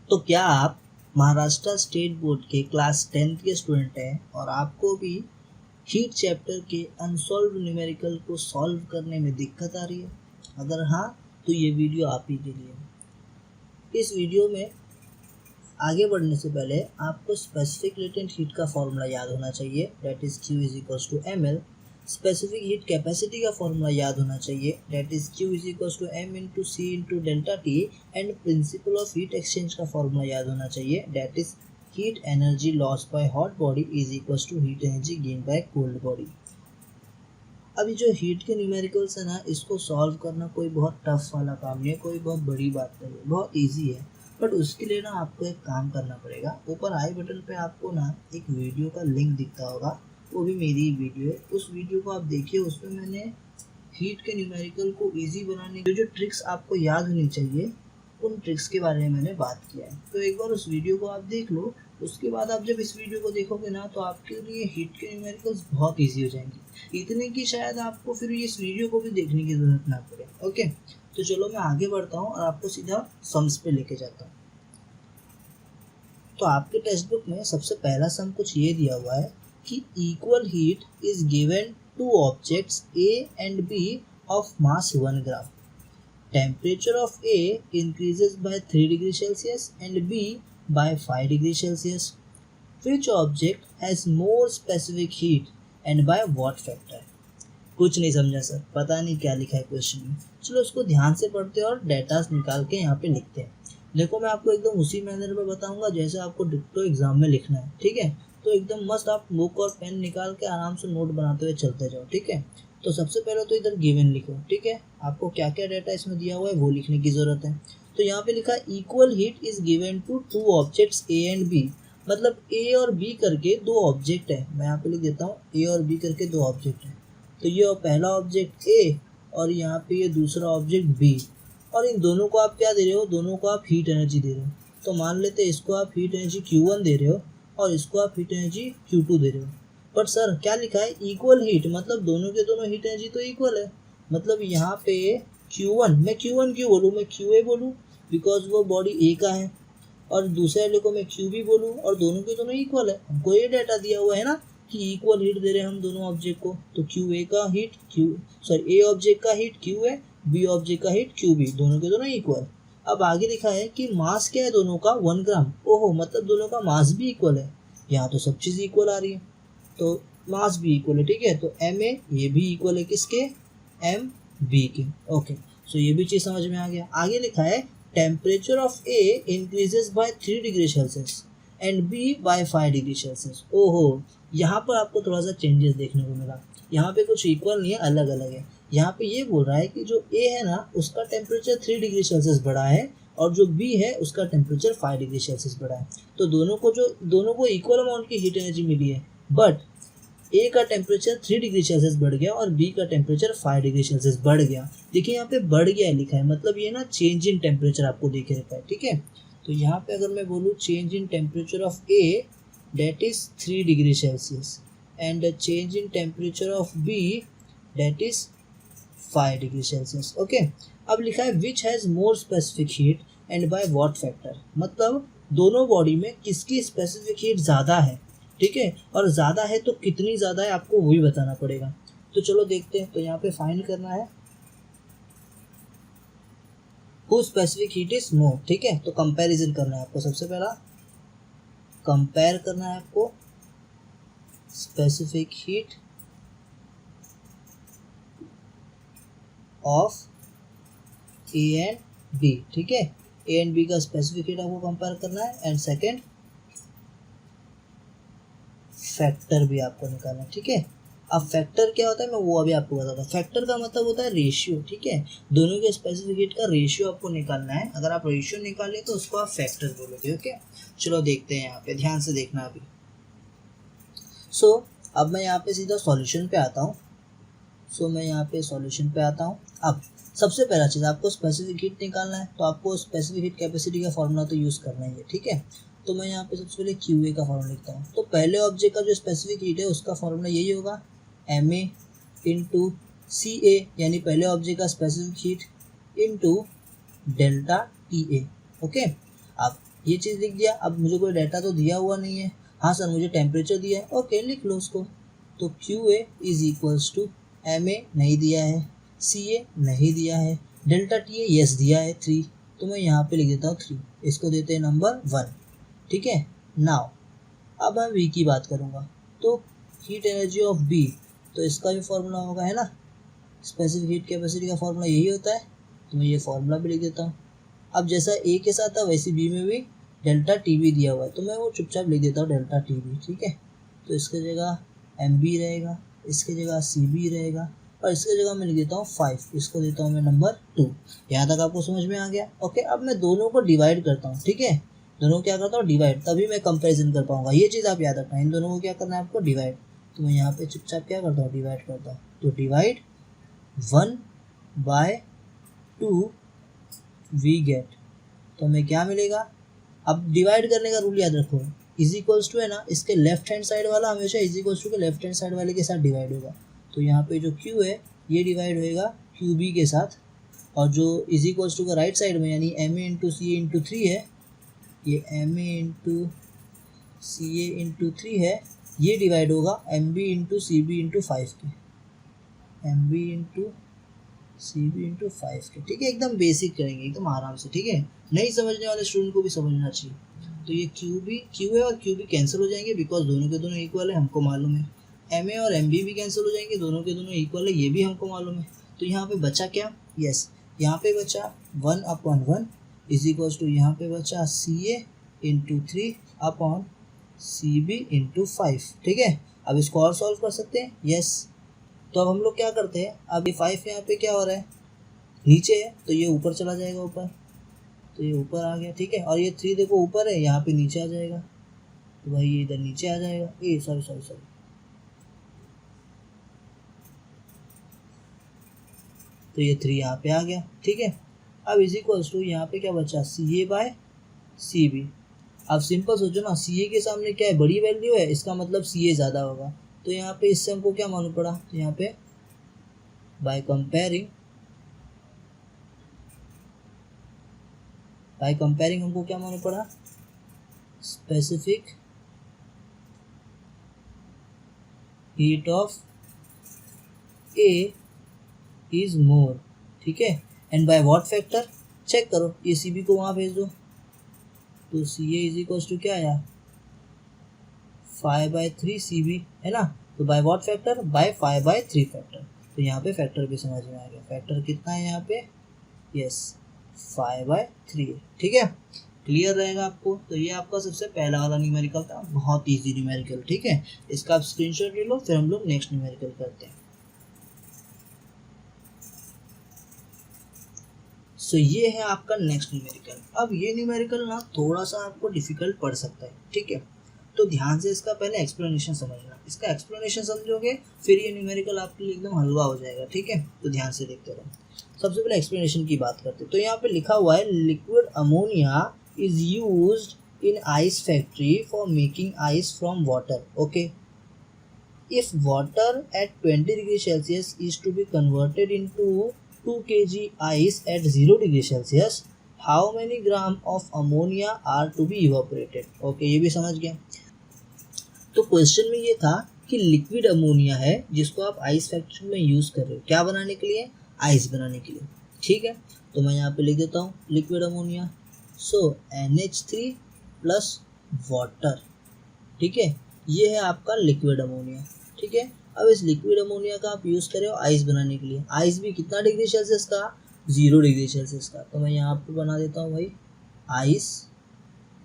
तो क्या आप महाराष्ट्र स्टेट बोर्ड के क्लास 10th के स्टूडेंट हैं और आपको भी हीट चैप्टर के अनसॉल्व न्यूमेरिकल को सॉल्व करने में दिक्कत आ रही है? अगर हाँ तो ये वीडियो आप ही के लिए है। इस वीडियो में आगे बढ़ने से पहले आपको स्पेसिफिक लेटेंट हीट का फॉर्मूला याद होना चाहिए, that is Q is equals to ml। Specific heat capacity का फॉर्मूला याद होना चाहिए, that is Q is equals to m into c into delta T. And principle of heat exchange का formula याद होना चाहिए, that is heat energy loss by hot body is equals to heat energy gain by cold body. अभी जो heat के numericals है ना, इसको सॉल्व करना कोई बहुत टफ वाला काम नहीं है, कोई बहुत बड़ी बात नहीं है, बहुत ईजी है। बट उसके लिए ना आपको एक काम करना पड़ेगा। ऊपर आई बटन पे आपको ना एक वीडियो का लिंक दिखता होगा, वो भी मेरी ही वीडियो है। उस वीडियो को आप देखिए, उसमें मैंने हीट के न्यूमेरिकल को इजी बनाने के जो ट्रिक्स आपको याद होनी चाहिए, उन ट्रिक्स के बारे में मैंने बात किया है। तो एक बार उस वीडियो को आप देख लो। उसके बाद आप जब इस वीडियो को देखोगे ना, तो आपके लिए हीट के न्यूमेरिकल्स बहुत ईजी हो जाएंगे, इतने की शायद आपको फिर इस वीडियो को भी देखने की ज़रूरत ना पड़े। ओके, तो चलो मैं आगे बढ़ता हूँ और आपको सीधा सम्स पे लेके जाता हूँ। तो आपके टेक्स्ट बुक में सबसे पहला सम कुछ ये दिया हुआ है कि equal heat is given to objects A and B of mass 1 gram. Temperature of A increases by 3 degree Celsius and B by 5 degree Celsius. Which object has more specific heat and by what factor? कुछ नहीं समझा sir, पता नहीं क्या लिखा है question में। चलो उसको ध्यान से पढ़ते हैं और डेटास निकाल के यहाँ पे लिखते हैं। देखो मैं आपको एकदम उसी मैनर में बताऊंगा जैसे आपको डिक्टो एग्जाम में लिखना है, ठीक है? तो एकदम मस्त आप बुक और पेन निकाल के आराम से नोट बनाते हुए चलते जाओ, ठीक है? तो सबसे पहले तो इधर गिवन लिखो, ठीक है? आपको क्या क्या डाटा इसमें दिया हुआ है वो लिखने की ज़रूरत है। तो यहाँ पे लिखा equal heat is given to two objects A and B, मतलब A और B करके दो ऑब्जेक्ट है। मैं यहाँ पे लिख देता हूँ A और B करके दो ऑब्जेक्ट है। तो ये पहला ऑब्जेक्ट A और यहाँ पे ये दूसरा ऑब्जेक्ट B, और इन दोनों को आप क्या दे रहे हो? दोनों को आप हीट एनर्जी दे रहे हो। तो मान लेते हैं इसको आप हीट एनर्जी Q1 दे रहे हो और इसको आप हीट एनर्जी Q2 दे रहे हो। बट सर क्या लिखा है? इक्वल हीट, मतलब दोनों के दोनों हीट एनर्जी तो इक्वल है। मतलब यहाँ पे Q1, मैं Q1 क्यों बोलूँ? मैं QA बोलूँ बिकॉज वो बॉडी A का है, और दूसरे वाले को मैं QB बोलूँ और दोनों के दोनों इक्वल है। हमको ये डाटा दिया हुआ है ना कि इक्वल हीट दे रहे हैं हम दोनों ऑब्जेक्ट को। तो QA का हीट A ऑब्जेक्ट का हीट QA, B ऑब्जेक्ट का हीट QB, दोनों के दोनों इक्वल। अब आगे लिखा है कि मास क्या है दोनों का? 1 ग्राम। ओहो, मतलब दोनों का मास भी इक्वल है। यहाँ तो सब चीज़ इक्वल आ रही है, तो मास भी इक्वल है, ठीक है? तो MA ये भी इक्वल है किसके? MB के। ओके, सो ये भी चीज़ समझ में आ गया। आगे लिखा है temperature of A increases by 3 degree Celsius and B by 5 degree Celsius. ओहो, यहाँ पर आपको थोड़ा सा चेंजेस देखने को मिला। यहाँ पे कुछ इक्वल नहीं है, अलग अलग है। यहाँ पे ये बोल रहा है कि जो A है ना, उसका टेम्परेचर 3 डिग्री सेल्सियस बढ़ा है और जो B है उसका टेम्परेचर 5 डिग्री सेल्सियस बढ़ा है। तो दोनों को इक्वल अमाउंट की हीट एनर्जी मिली है, बट A का टेम्परेचर 3 डिग्री सेल्सियस बढ़ गया और B का टेम्परेचर 5 डिग्री सेल्सियस बढ़ गया। देखिए यहाँ पे बढ़ गया लिखा है, मतलब ये ना चेंज इन टेम्परेचर आपको देख रखा है, ठीक है? तो यहाँ पे अगर मैं बोलूँ change in temperature of A that is 3 degree Celsius and change in temperature of B that is 5 degree Celsius. Okay, अब लिखा है which has more specific heat and by what factor, मतलब दोनों बॉडी में किसकी स्पेसिफिक हीट ज़्यादा है, ठीक है? और ज़्यादा है तो कितनी ज़्यादा है आपको वही बताना पड़ेगा। तो चलो देखते हैं। तो यहाँ पे फाइंड करना है who specific heat is more, ठीक है? तो कंपैरिजन करना है आपको। सबसे पहला कंपेयर करना है आपको specific heat of A and B, ठीक है? A एंड B का स्पेसिफिक हीट आपको कंपेयर करना है, एंड सेकेंड फैक्टर भी आपको निकालना है, ठीक है? अब फैक्टर क्या होता है मैं वो अभी आपको बताता हूँ। फैक्टर का मतलब होता है रेशियो, ठीक है? दोनों के स्पेसिफिक हीट का रेशियो आपको निकालना है। अगर आप रेशियो निकालें तो उसको आप फैक्टर बोलोगे। ओके, चलो देखते हैं, यहाँ पे ध्यान से देखना अभी। सो अब मैं यहाँ पे सीधा सॉल्यूशन पे आता हूँ। अब सबसे पहला चीज़ आपको स्पेसिफिक हीट निकालना है, तो आपको स्पेसिफिक हीट कैपेसिटी का फॉर्मूला तो यूज़ करना ही है, ठीक है? तो मैं यहाँ पे सबसे पहले QA का फॉर्मूला लिखता हूँ। तो पहले ऑब्जेक्ट का जो स्पेसिफिक हीट है उसका फॉर्मूला यही होगा, MA इंटू CA, यानी पहले ऑब्जेक्ट का specific heat into delta TA। Okay, अब ये चीज़ लिख दिया। अब मुझे कोई डाटा तो दिया हुआ नहीं है। हाँ सर मुझे टेम्परेचर दिया है, ओके लिख लो उसको। तो QA is equals to MA नहीं दिया है, CA नहीं दिया है, डेल्टा TA यस दिया है 3, तो मैं यहाँ पे लिख देता हूँ 3, इसको देते हैं नंबर 1। ठीक है, नाउ अब मैं V की बात करूँगा, तो हीट एनर्जी ऑफ B, तो इसका भी फॉर्मूला होगा, है ना, स्पेसिफिक हीट कैपेसिटी का फॉर्मूला यही होता है, तो मैं ये फॉर्मूला भी लिख देता हूँ। अब जैसा A के साथ था वैसे B में भी डेल्टा TB दिया हुआ है, तो मैं वो चुपचाप लिख देता हूँ डेल्टा TB। ठीक है, तो इसकी जगह MB रहेगा, इसकी जगह CB रहेगा, और इसकी जगह मैं लिख देता हूँ 5, इसको देता हूँ मैं नंबर 2। यहाँ तक आपको समझ में आ गया? ओके, अब मैं दोनों को डिवाइड करता हूँ। ठीक है, दोनों क्या करता हूँ, डिवाइड, तभी मैं कंपैरिजन कर पाऊंगा। ये चीज़ आप याद रखना, इन दोनों को क्या करना है आपको, डिवाइड। तो मैं यहाँ पे चुपचाप क्या करता हूँ, डिवाइड करता हूँ। तो डिवाइड 1/2 वी गेट, तो हमें क्या मिलेगा। अब डिवाइड करने का रूल याद रखो, इज इक्वल्स टू है ना, इसके लेफ्ट हैंड साइड वाला हमेशा इज इक्वल्स टू के लेफ्ट हैंड साइड वाले के साथ डिवाइड होगा। तो यहाँ पे जो Q है ये डिवाइड होएगा QB के साथ, और जो इज इक्वल्स टू का राइट साइड में यानी MA इंटू CA इंटू 3 है, ये MA इंटू CA इंटू 3 है, ये डिवाइड होगा MB इंटू CB इंटू 5 के, MB इंटू CB इंटू 5 के। ठीक है, एकदम बेसिक करेंगे, एकदम आराम से। ठीक है, नहीं समझने वाले स्टूडेंट को भी समझना चाहिए। तो ये QA और QB कैंसिल हो जाएंगे, बिकॉज दोनों के दोनों इक्वल है, हमको मालूम है। MA और MB भी कैंसिल हो जाएंगे, दोनों के दोनों इक्वल है, ये भी हमको मालूम है। तो यहाँ पे बचा क्या, यस यहाँ पे बचा 1/1 इज इक्वल्स टू, यहाँ पे बचा CA into 3 upon CB into 5। ठीक है, अब इसको और सॉल्व कर सकते हैं, यस। तो अब हम लोग क्या करते हैं, अब ये 5 यहाँ पे क्या हो रहा है, नीचे है, तो ये ऊपर चला जाएगा, ऊपर, तो ये ऊपर आ गया। ठीक है, और ये 3 देखो ऊपर है, यहाँ पे नीचे आ जाएगा, तो भाई ये इधर नीचे आ जाएगा, ये सॉरी तो ये 3 यहाँ पे आ गया। ठीक है, अब इज इक्वल्स टू यहाँ पे क्या बचा, CA/CB। अब सिंपल सोचो ना, CA के सामने क्या है, बड़ी वैल्यू है, इसका मतलब CA ज़्यादा होगा। तो यहाँ पे इससे हमको क्या मालूम पड़ा, तो यहाँ पे बाय कंपेयरिंग हमको क्या मालूम पड़ा, specific heat of A is more. ठीक है, and by what factor, check करो, ये CB को वहाँ भेज दो, तो CA इज इक्वल्स टू क्या आया, 5/3 CB, है ना। तो by what factor, by 5/3 factor. तो यहाँ पे फैक्टर भी समझ में आ गया, फैक्टर कितना है यहाँ पे, यस 5/3। ठीक है, क्लियर रहेगा आपको। तो ये आपका सबसे पहला वाला न्यूमेरिकल था, बहुत इजी न्यूमेरिकल। ठीक है, इसका आप स्क्रीनशॉट ले लो, फिर हम लोग नेक्स्ट न्यूमेरिकल करते हैं। सो ये है आपका नेक्स्ट न्यूमेरिकल। अब ये न्यूमेरिकल ना थोड़ा सा आपको डिफिकल्ट पड़ सकता है। ठीक है, तो ध्यान से इसका पहले एक्सप्लेनेशन समझना, इसका एक्सप्लेनेशन समझोगे फिर ये न्यूमेरिकल आपके लिए एकदम हलवा हो जाएगा। ठीक है, तो ध्यान से देखते रहो। सबसे पहले एक्सप्लेनेशन की बात करते हैं। तो यहाँ पे लिखा हुआ है, liquid ammonia is used in ice factory for making ice from water. Okay, if water at 20 degrees Celsius is to be converted into 2 kg ice at 0 degree Celsius, how many gram of ammonia are to be evaporated? Okay, ये भी समझ गया। तो question में ये था कि liquid ammonia है जिसको आप आइस फैक्ट्री में यूज़ कर रहे हो, क्या बनाने के लिए, आइस बनाने के लिए। ठीक है, तो मैं यहाँ पे लिख देता हूँ लिक्विड अमोनिया, सो NH3 प्लस वाटर। ठीक है, ये है आपका लिक्विड अमोनिया। ठीक है, अब इस लिक्विड अमोनिया का आप यूज़ कर रहे हो आइस बनाने के लिए। आइस भी कितना डिग्री सेल्सियस का, 0 डिग्री सेल्सियस का। तो मैं यहाँ पे बना देता हूँ भाई आइस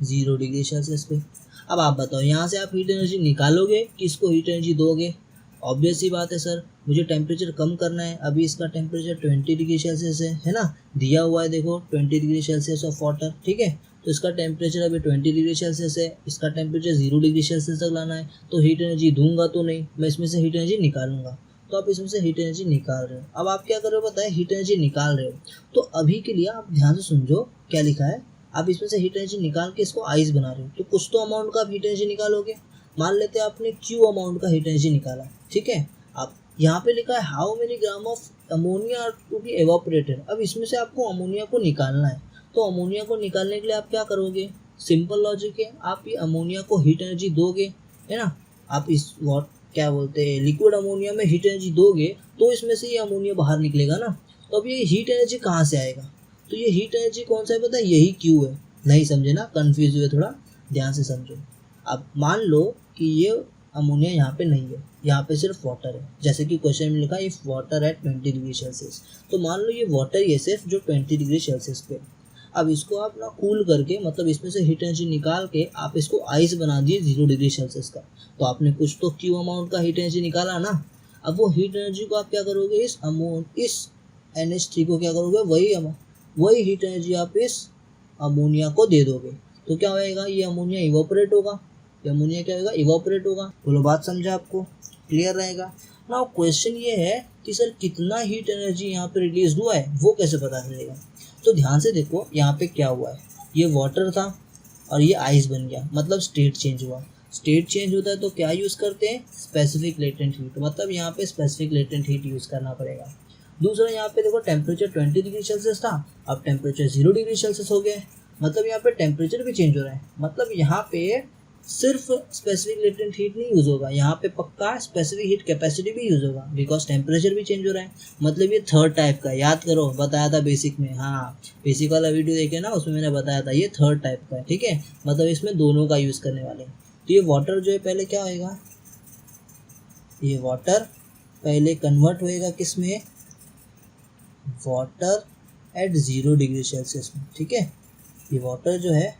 0 डिग्री सेल्सियस पे। अब आप बताओ, यहाँ से आप हीट एनर्जी निकालोगे कि इसको हीट एनर्जी दोगे? ऑब्वियस ही बात है सर, मुझे टेम्परेचर कम करना है। अभी इसका टेम्परेचर 20 डिग्री सेल्सियस है ना, दिया हुआ है देखो 20 डिग्री सेल्सियस ऑफ वाटर। ठीक है, तो इसका टेम्परेचर अभी 20 डिग्री सेल्सियस है, इसका टेम्परेचर 0 डिग्री सेल्सियस तक लाना है। तो हीट एनर्जी दूंगा तो नहीं, मैं इसमें से हीट एनर्जी निकालूंगा। तो आप इसमें से हीट एनर्जी निकाल रहे हो। अब आप क्या कर रहे हो बताएं, हीट एनर्जी निकाल रहे हो। तो अभी के लिए आप ध्यान से समझो क्या लिखा है, आप इसमें से हीट एनर्जी निकाल के इसको आइस बना रहे हो, तो कुछ तो अमाउंट का आप हीट एनर्जी निकालोगे। मान लेते हैं आपने Q अमाउंट का हीट एनर्जी निकाला। ठीक है, आप यहाँ पे लिखा है how many gram of ammonia to be evaporated. अब इसमें से आपको अमोनिया को निकालना है, तो अमोनिया को निकालने के लिए आप क्या करोगे, सिंपल लॉजिक है, आप ये अमोनिया को हीट एनर्जी दोगे, है ना, आप इस क्या बोलते हैं लिक्विड अमोनिया में हीट एनर्जी दोगे तो इसमें से ये अमोनिया बाहर निकलेगा ना। तो अब ये हीट एनर्जी कहाँ से आएगा, तो ये हीट एनर्जी कौन सा है पता है, यही क्यू है। नहीं समझे ना, कंफ्यूज हुए, थोड़ा ध्यान से समझो। अब मान लो कि ये अमोनिया यहाँ पे नहीं है, यहाँ पे सिर्फ वाटर है, जैसे कि क्वेश्चन में लिखा if water at 20 degree Celsius, तो मान लो ये वाटर ये सिर्फ जो 20 डिग्री सेल्सियस पे। अब इसको आप ना कूल करके, मतलब इसमें से हीट एनर्जी निकाल के आप इसको आइस बना दिए 0 डिग्री सेल्सियस का, तो आपने कुछ तो क्यू अमाउंट का हीट एनर्जी निकाला ना। अब वो हीट एनर्जी को आप क्या करोगे, इस NH3 को क्या करोगे, वही हीट एनर्जी आप इस अमोनिया को दे दोगे, तो क्या होएगा, ये अमोनिया इवोपरेट होगा, ये अमोनिया क्या होगा, इवोपरेट होगा। बोलो बात समझा, आपको क्लियर रहेगा ना। क्वेश्चन ये है कि सर कितना हीट एनर्जी यहाँ पे रिलीज हुआ है, वो कैसे पता चलेगा। तो ध्यान से देखो यहाँ पे क्या हुआ है, ये वाटर था और ये आइस बन गया, मतलब स्टेट चेंज हुआ। स्टेट चेंज होता है तो क्या यूज़ करते हैं, स्पेसिफिक लेटेंट हीट, मतलब यहाँ पे स्पेसिफिक लेटेंट हीट यूज़ करना पड़ेगा। दूसरा यहाँ पे देखो टेम्परेचर 20 डिग्री सेल्सियस था, अब टेम्परेचर 0 डिग्री सेल्सियस हो गया, मतलब यहाँ पे टेम्परेचर भी चेंज हो रहा है, मतलब यहाँ पे सिर्फ स्पेसिफिक लेटेंट हीट नहीं यूज़ होगा, यहाँ पे पक्का स्पेसिफिक हीट कैपेसिटी भी यूज़ होगा, बिकॉज टेम्परेचर भी चेंज हो रहा है। मतलब ये थर्ड टाइप का, याद करो बताया था बेसिक में, हाँ बेसिक वाला वीडियो देखे ना, उसमें मैंने बताया था ये थर्ड टाइप का है, ठीक है, मतलब इसमें दोनों का यूज़ करने वाले हैं। तो ये वाटर जो है पहले क्या होएगा, ये वाटर पहले कन्वर्ट होएगा किस में, वाटर एट 0 डिग्री सेल्सियस में, ठीक है। ये वाटर जो है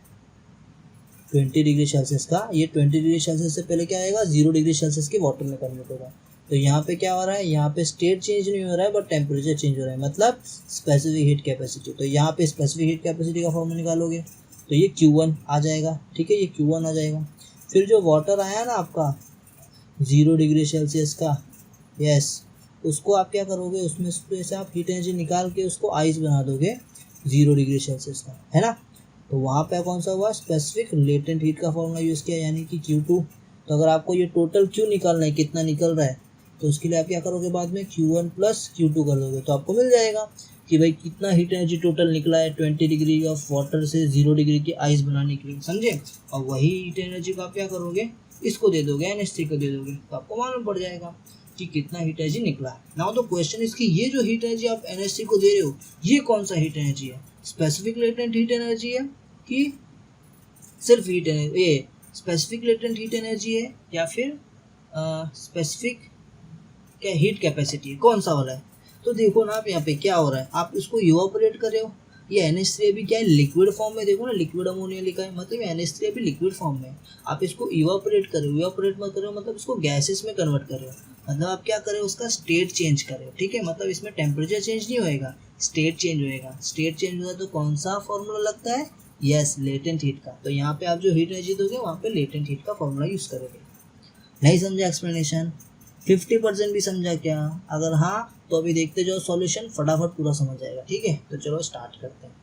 20 डिग्री सेल्सियस का, ये 20 डिग्री सेल्सियस से पहले क्या आएगा, 0 डिग्री सेल्सियस के वाटर में कन्वर्ट होगा। तो यहाँ पे क्या हो रहा है, यहाँ पे स्टेट चेंज नहीं हो रहा है बट टेम्परेचर चेंज हो रहा है, मतलब स्पेसिफिक हीट कैपेसिटी। तो यहाँ पे स्पेसिफिक हीट कैपेसिटी का फॉर्मूला निकालोगे तो ये Q1 आ जाएगा, ठीक है, ये Q1 आ जाएगा। फिर जो वाटर आया ना आपका 0 डिग्री सेल्सियस का, यस, उसको आप क्या करोगे, उसमें से आप हीट एनर्जी निकाल के उसको आइस बना दोगे 0 डिग्री सेल्सियस का, है ना। तो वहाँ पे कौन सा हुआ, स्पेसिफिक लेटेंट हीट का फॉर्मूला यूज़ किया, यानी कि Q2। तो अगर आपको ये टोटल Q निकालना है कितना निकल रहा है, तो उसके लिए आप क्या करोगे, बाद में Q1 प्लस Q2 कर दोगे, तो आपको मिल जाएगा कि भाई कितना हीट एनर्जी टोटल निकला है 20 डिग्री ऑफ वाटर से 0 डिग्री की आइस बनाने के लिए, समझे। और वही हीट एनर्जी को आप क्या करोगे, इसको दे दोगे, NH3 को दे दोगे, तो आपको मालूम पड़ जाएगा कि कितना हीट एनर्जी निकला है। नाउ तो क्वेश्चन इसकी, ये जो हीट एनर्जी आप NH3 को दे रहे हो, ये कौन सा हीट एनर्जी है, स्पेसिफिक लेटेंट हीट एनर्जी है कि सिर्फ हीट एनर्जी, ये स्पेसिफिक लेटेंट हीट एनर्जी है या फिर स्पेसिफिक क्या हीट कैपेसिटी है, कौन सा वाला है। तो देखो ना आप यहाँ पे क्या हो रहा है, आप इसको इवापोरेट कर रहे हो, ये NH3 अभी क्या है, लिक्विड फॉर्म में, देखो ना लिक्विड अमोनिया लिखा है, मतलब NH3 अभी लिक्विड फॉर्म में, आप इसको इवापोरेट कर रहे हो, इवापोरेट मत कर रहे हो मतलब इसको गैसेस में कन्वर्ट कर रहे हो, मतलब आप क्या कर रहे हो, उसका स्टेट चेंज कर रहे हो, ठीक है। मतलब इसमें टेम्परेचर चेंज नहीं होएगा, स्टेट चेंज होएगा। स्टेट चेंज हुआ तो कौन सा फॉर्मूला लगता है, यस लेटेंट हीट का। तो यहाँ पे आप जो हीट एनर्जी दोगे वहाँ पे लेटेंट हीट का फॉर्मूला यूज़ करोगे। नहीं समझा एक्सप्लेनेशन, 50% भी समझा क्या, अगर हाँ तो अभी देखते जाओ सॉल्यूशन, फटाफट पूरा समझ जाएगा, ठीक है। तो चलो स्टार्ट करते हैं।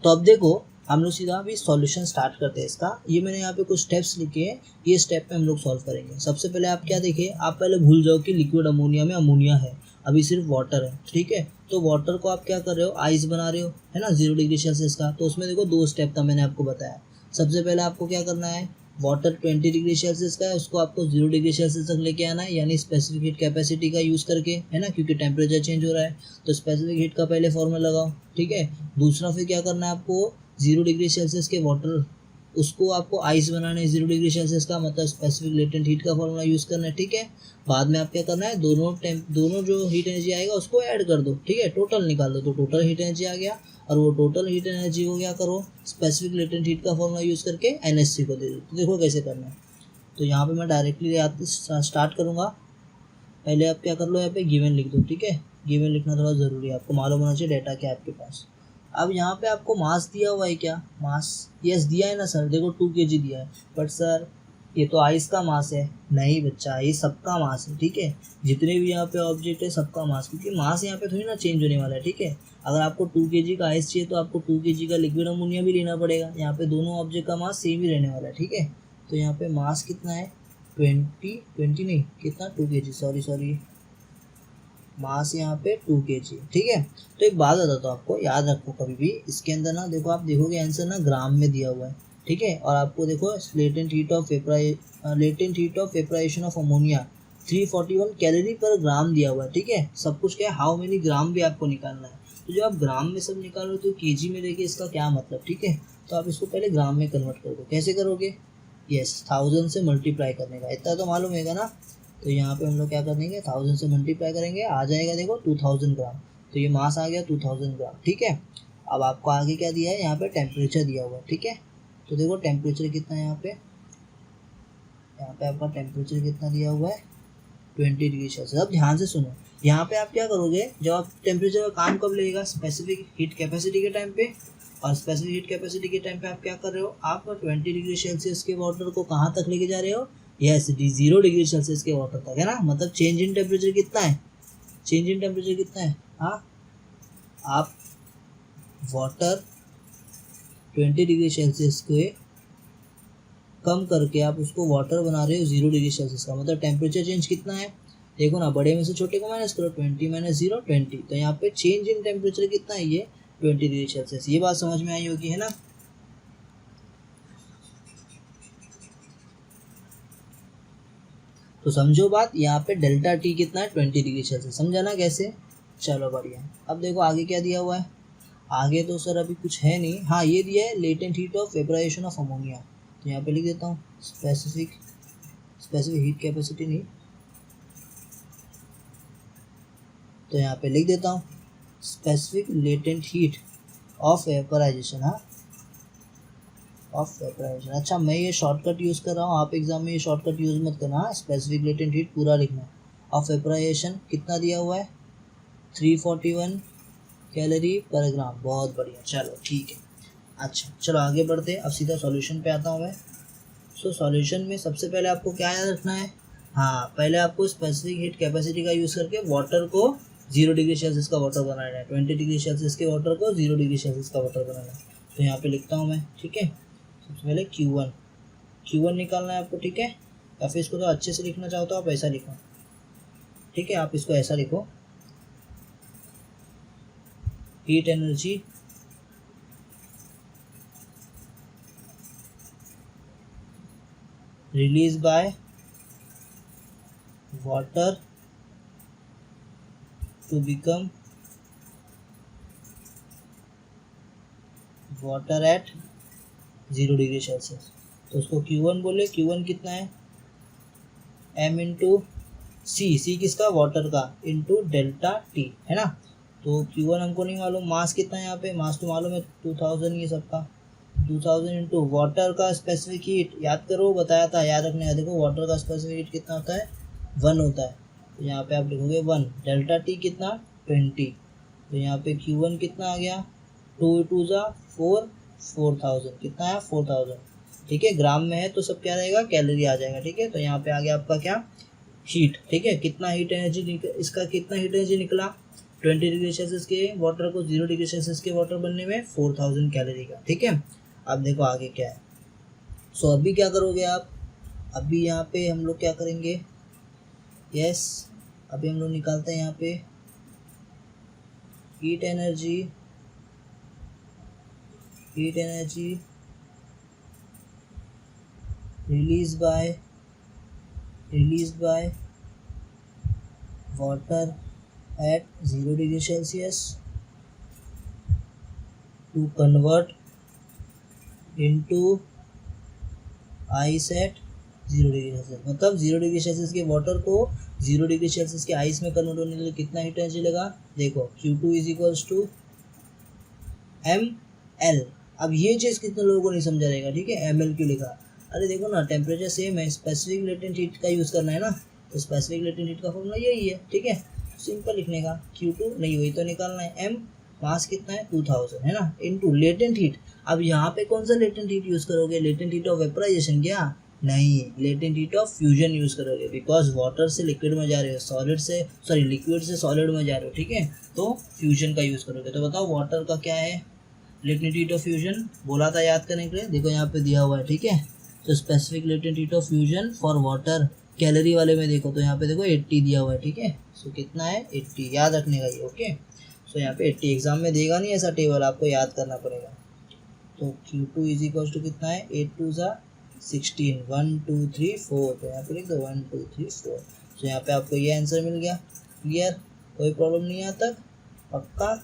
तो अब देखो हम लोग सीधा अभी सॉल्यूशन स्टार्ट करते हैं इसका। ये मैंने यहाँ पे कुछ स्टेप्स लिखे हैं, ये स्टेप पे हम लोग सॉल्व करेंगे। सबसे पहले आप क्या देखें, आप पहले भूल जाओ कि लिक्विड अमोनिया में अमोनिया है, अभी सिर्फ वाटर है, ठीक है। तो वाटर को आप क्या कर रहे हो, आइस बना रहे हो, है ना, 0 डिग्री सेल्सियस का। तो उसमें देखो 2 स्टेप था, मैंने आपको बताया। सबसे पहले आपको क्या करना है, वाटर 20 डिग्री सेल्सियस का है, उसको आपको 0 डिग्री सेल्सियस तक लेके आना है, यानी स्पेसिफिक हीट कैपेसिटी का यूज़ करके, है ना, क्योंकि टेम्परेचर चेंज हो रहा है। तो स्पेसिफिक हीट का पहले फॉर्मूला लगाओ, ठीक है। दूसरा फिर क्या करना है आपको, 0 डिग्री सेल्सियस के वाटर, उसको आपको आइस बनाना है 0 डिग्री सेल्सियस का, मतलब स्पेसिफिक लेटेंट हीट का फॉर्मूला यूज़ करना है, ठीक है। बाद में आप क्या करना है, दोनों जो हीट एनर्जी आएगा उसको ऐड कर दो, ठीक है, टोटल निकाल दो, तो टोटल हीट एनर्जी आ गया। और वो टोटल हीट एनर्जी को क्या करो, स्पेसिफिक लेटेंट हीट का फॉर्मूला यूज़ करके NH3 को दे दो। तो देखो कैसे करना है। तो यहाँ पे मैं डायरेक्टली स्टार्ट करूँगा। पहले आप क्या कर लो, यहाँ पे गिवन लिख दो, ठीक है। गिवन लिखना थोड़ा ज़रूरी है, आपको मालूम होना चाहिए डेटा क्या है आपके पास। अब यहाँ पे आपको मास दिया हुआ है, क्या मास, यस दिया है ना सर, देखो 2 kg दिया है, बट सर ये तो आइस का मास है। नहीं बच्चा, ये सबका मास है, ठीक है, जितने भी यहाँ पे ऑब्जेक्ट है सबका मास, क्योंकि मास यहाँ पे थोड़ी ना चेंज होने वाला है, ठीक है। अगर आपको 2 kg का आइस चाहिए तो आपको 2 kg का लिक्विड अमोनिया भी लेना पड़ेगा। यहाँ पे दोनों ऑब्जेक्ट का मास सेम ही रहने वाला है, ठीक है। तो यहाँ पे मास कितना है, 20 नहीं कितना, 2 kg, सॉरी मास यहाँ पे 2 kg, ठीक है। तो एक बात बताता हूँ आपको, याद रखो कभी भी इसके अंदर ना, देखो आप देखोगे आंसर ना ग्राम में दिया हुआ है, ठीक है। और आपको देखो latent heat of vaporization of ammonia 341 calorie per gram दिया हुआ है, ठीक है। सब कुछ क्या है, हाउ मेनी ग्राम भी आपको निकालना है। तो जब आप ग्राम में सब निकाल रहे हो तो केजी में देखिए इसका क्या मतलब, ठीक है। तो आप इसको पहले ग्राम में कन्वर्ट कर दो। कैसे करोगे, यस 1000 से मल्टीप्लाई करने का, इतना तो मालूम है ना। तो यहाँ पे हम लोग क्या कर देंगे, 1000 से मल्टीप्लाई करेंगे, आ जाएगा देखो 2000 ग्राम। तो ये मास आ गया 2000 ग्राम, ठीक है। अब आपको आगे क्या दिया है, यहाँ पे टेम्परेचर दिया हुआ है, ठीक है। तो देखो टेम्परेचर कितना है यहाँ पे आपका टेम्परेचर कितना दिया हुआ है 20 डिग्री सेल्सियस। अब ध्यान से सुनो, यहाँ पे आप क्या करोगे, जब आप टेम्परेचर का काम कब लगेगा, स्पेसिफिक हीट कैपेसिटी के टाइम पे। और स्पेसिफिक हीट कैपेसिटी के टाइम पे आप क्या कर रहे हो, आप 20 डिग्री सेल्सियस के वाटर को कहाँ तक लेके जा रहे हो, यस 0 डिग्री सेल्सियस के वाटर तक, है ना। मतलब चेंज इन टेम्परेचर कितना है, हाँ। आप वाटर 20 डिग्री सेल्सियस के कम करके आप उसको वाटर बना रहे हो 0 डिग्री सेल्सियस का, मतलब टेम्परेचर चेंज कितना है, देखो ना, बड़े में से छोटे को माइनस करो, 20 माइनस 0 20। तो यहाँ पे चेंज इन टेम्परेचर कितना है, ये 20 डिग्री सेल्सियस। ये बात समझ में आई होगी, है ना। तो समझो बात, यहाँ पे डेल्टा टी कितना है 20 डिग्री सेल्सियस, समझा ना कैसे। चलो बढ़िया। अब देखो आगे क्या दिया हुआ है, आगे तो सर अभी कुछ है नहीं, हाँ ये दिया है latent heat of vaporization of ammonia. तो यहाँ पे लिख देता हूँ स्पेसिफिक हीट कैपेसिटी नहीं, तो यहाँ पे लिख देता हूँ specific latent heat of vaporization, हाँ ऑफ वेपराइजेशन। अच्छा मैं ये शॉर्टकट यूज़ कर रहा हूँ, आप एग्जाम में ये शॉर्टकट यूज़ मत करना, हाँ। स्पेसिफिक लेटेंट हीट पूरा लिखना, ऑफ वेपराइजेशन कितना दिया हुआ है 341 कैलोरी पर ग्राम, बहुत बढ़िया, चलो ठीक है। अच्छा चलो आगे बढ़ते हैं, अब सीधा सॉल्यूशन पे आता हूँ मैं। सो सॉल्यूशन में सबसे पहले आपको क्या याद रखना है, हाँ पहले आपको स्पेसिफिक हीट कैपेसिटी का यूज़ करके वाटर को 0 डिग्री सेल्सियस का वाटर बनाना है, 20 डिग्री सेल्सियस के वाटर को 0 डिग्री सेल्सियस का वाटर बनाना है। तो यहाँ पे लिखता हूँ मैं, ठीक है। सबसे पहले Q1 निकालना है आपको, ठीक है। या फिर इसको तो अच्छे से लिखना चाहो तो आप ऐसा लिखो, ठीक है। आप इसको ऐसा लिखो, heat energy release by water to become water at 0 degree Celsius. तो उसको Q1 बोले, Q1 कितना है M इंटू सी किसका, वाटर का, इंटू डेल्टा टी, है ना। तो Q1 हमको नहीं मालूम, मास कितना है यहाँ पे, मास तो मालूम है 2000 ये सबका, 2000 इंटू वाटर का स्पेसिफिक हीट, याद करो बताया था, याद रखने का। देखो वाटर का स्पेसिफिक हीट कितना होता है 1 होता है, तो यहाँ पे आप लिखोगे 1, डेल्टा टी कितना 20। तो यहाँ पे Q1 कितना आ गया 2 2 ज़ा 4, 4000 कितना है 4000, ठीक है। ग्राम में है तो सब क्या रहेगा, कैलोरी आ जाएगा, ठीक है। तो यहाँ पे आ गया आपका क्या, हीट, ठीक है। कितना हीट एनर्जी इसका कितना हीट एनर्जी निकला 20 डिग्री सेल्सियस के वाटर को 0 डिग्री सेल्सियस के वाटर बनने में 4000 कैलोरी का, ठीक है। अब देखो आगे क्या है। सो अभी क्या करोगे आप, अभी यहाँ पे हम लोग क्या करेंगे, यस अभी हम लोग निकालते हैं यहाँ पे heat energy release by water at 0 degree Celsius to convert into ice at 0 degree Celsius. मतलब 0 डिग्री सेल्सियस के वाटर को 0 डिग्री सेल्सियस के आइस में कन्वर्ट होने के लिए कितना हीट एनर्जी लगा, देखो Q2 is equals to ML। अब ये चीज़ कितने लोगों को नहीं समझा रहेगा, ठीक है। ML क्यों लिखा, अरे देखो ना टेम्परेचर सेम है, स्पेसिफिक लेटेंट हीट का यूज़ करना है ना, तो स्पेसिफिक लेटेंट हीट का फॉर्मूला यही है, ठीक है। सिंपल लिखने का, Q2 नहीं वही तो निकालना है, M मास कितना है 2000, है ना, इनटू लेटेंट हीट। अब यहाँ पे कौन सा लेटेंट हीट यूज़ करोगे, लेटेंट हीट ऑफ वेपराइजेशन क्या, नहीं, latent heat of fusion use करोगे, बिकॉज वाटर से लिक्विड में जा रहे हो, लिक्विड से सॉलिड में जा रहे हो, ठीक है। तो फ्यूजन का यूज़ करोगे। तो बताओ वाटर का क्या है, लेटेंट हीट ऑफ फ्यूजन बोला था याद करने के लिए, देखो यहाँ पे दिया हुआ है, ठीक है। तो specific latent heat of fusion for water calorie वाले में देखो तो यहाँ पे देखो 80 दिया हुआ है, ठीक है। सो कितना है 80, याद रखने का ये, ओके। सो यहाँ पे 80 एग्जाम में देगा नहीं ऐसा टेबल, आपको याद करना पड़ेगा। तो Q2 इज इक्वल टू कितना है 8 2 16, 1 2 3 4, तो यहाँ पे लिख दो 1 2 3 4। तो यहाँ पे आपको ये आंसर मिल गया। क्लियर, कोई प्रॉब्लम नहीं है यहाँ तक, पक्का।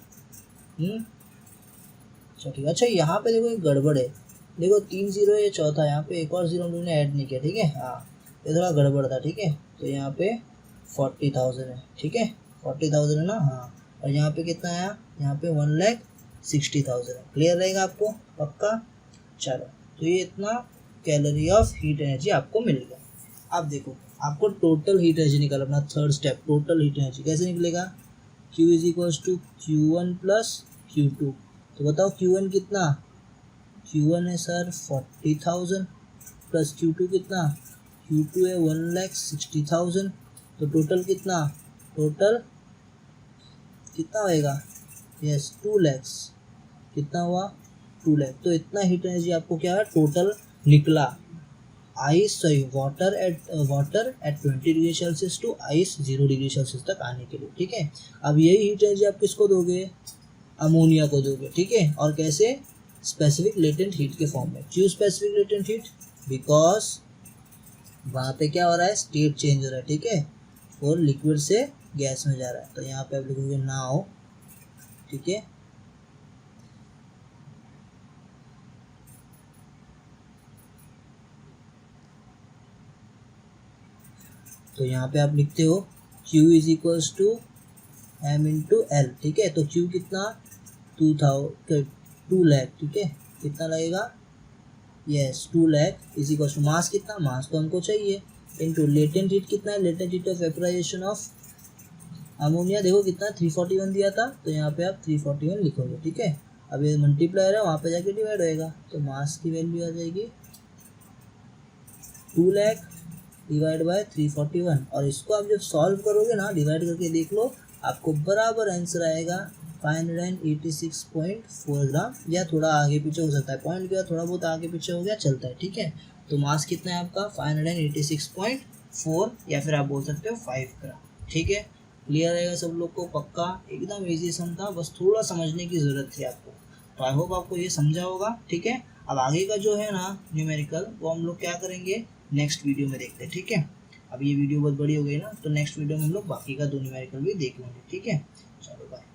अच्छा ठीक है। अच्छा यहाँ पे देखो एक गड़बड़ है, देखो 3 0 है, ये चौथा, यहाँ पे एक और 0 हम लोगों ने ऐड नहीं किया, ठीक है। हाँ ये थोड़ा गड़बड़ था, ठीक है। तो यहाँ पे 40,000 है, ठीक है, 40,000 है ना, हाँ। और यहाँ पे कितना आया, यहाँ पे 1,60,000 है। क्लियर रहेगा आपको, पक्का। चलो, तो ये इतना कैलोरी ऑफ हीट एनर्जी आपको मिल गया। अब देखो आपको टोटल हीट एनर्जी निकालना, अपना third step, total heat energy कैसे निकलेगा। Q is equals to Q1 plus Q2। तो बताओ Q1 कितना, Q1 है सर 40,000 प्लस Q2 कितना, Q2 है 1,60,000। तो टोटल कितना, टोटल कितना होएगा, यस 2 लाख। कितना हुआ 2 लाख। तो इतना हीट एनर्जी आपको क्या है टोटल निकला। Water at 20 degree Celsius to ice 0 degree Celsius तक आने के लिए, ठीक है। अब यही हीट एनर्जी आप किसको दोगे, अमोनिया को दोगे, ठीक है। और कैसे, स्पेसिफिक लेटेंट हीट के फॉर्म में। क्यों स्पेसिफिक लेटेंट हीट, बिकॉज वहाँ पे क्या हो रहा है, स्टेट चेंज हो रहा है, ठीक है, और लिक्विड से गैस में जा रहा है। तो यहाँ पे आप लिखोगे नाउ, ठीक है। तो यहाँ पे आप लिखते हो Q is equals to M into L, ठीक है। तो Q कितना 2 लाख, ठीक है। कितना लगेगा, yes 2 lakh is equals to mass, कितना मास तो हमको चाहिए, इंटू लेटेंट हीट कितना है, latent heat of vaporisation of ammonia देखो कितना 341 दिया था, तो यहाँ पे आप 341 लिखोगे, ठीक है। अब ये मल्टीप्लायर है, वहाँ पे जाके डिवाइड होएगा, तो मास की वैल्यू आ जाएगी 2 लाख डिवाइड बाय 341। और इसको आप जब सॉल्व करोगे ना, डिवाइड करके देख लो, आपको बराबर आंसर आएगा 586.4 ग्राम, या थोड़ा आगे पीछे हो सकता है, पॉइंट के बाद थोड़ा बहुत आगे पीछे हो गया चलता है, ठीक है। तो मास कितना है आपका 586.4, या फिर आप बोल सकते हो 5 ग्राम, ठीक है। क्लियर रहेगा सब लोग को, पक्का। एकदम इजी सम था, बस थोड़ा समझने की ज़रूरत थी आपको। तो आई होप आपको ये समझा होगा, ठीक है। अब आगे का जो है ना न्यूमेरिकल, वो हम लोग क्या करेंगे नेक्स्ट वीडियो में देखते हैं, ठीक है। अब ये वीडियो बहुत बड़ी हो गई ना, तो नेक्स्ट वीडियो में हम लोग बाकी का 2 न्यूमेरिकल भी देख लेंगे, ठीक है। चलो बाय।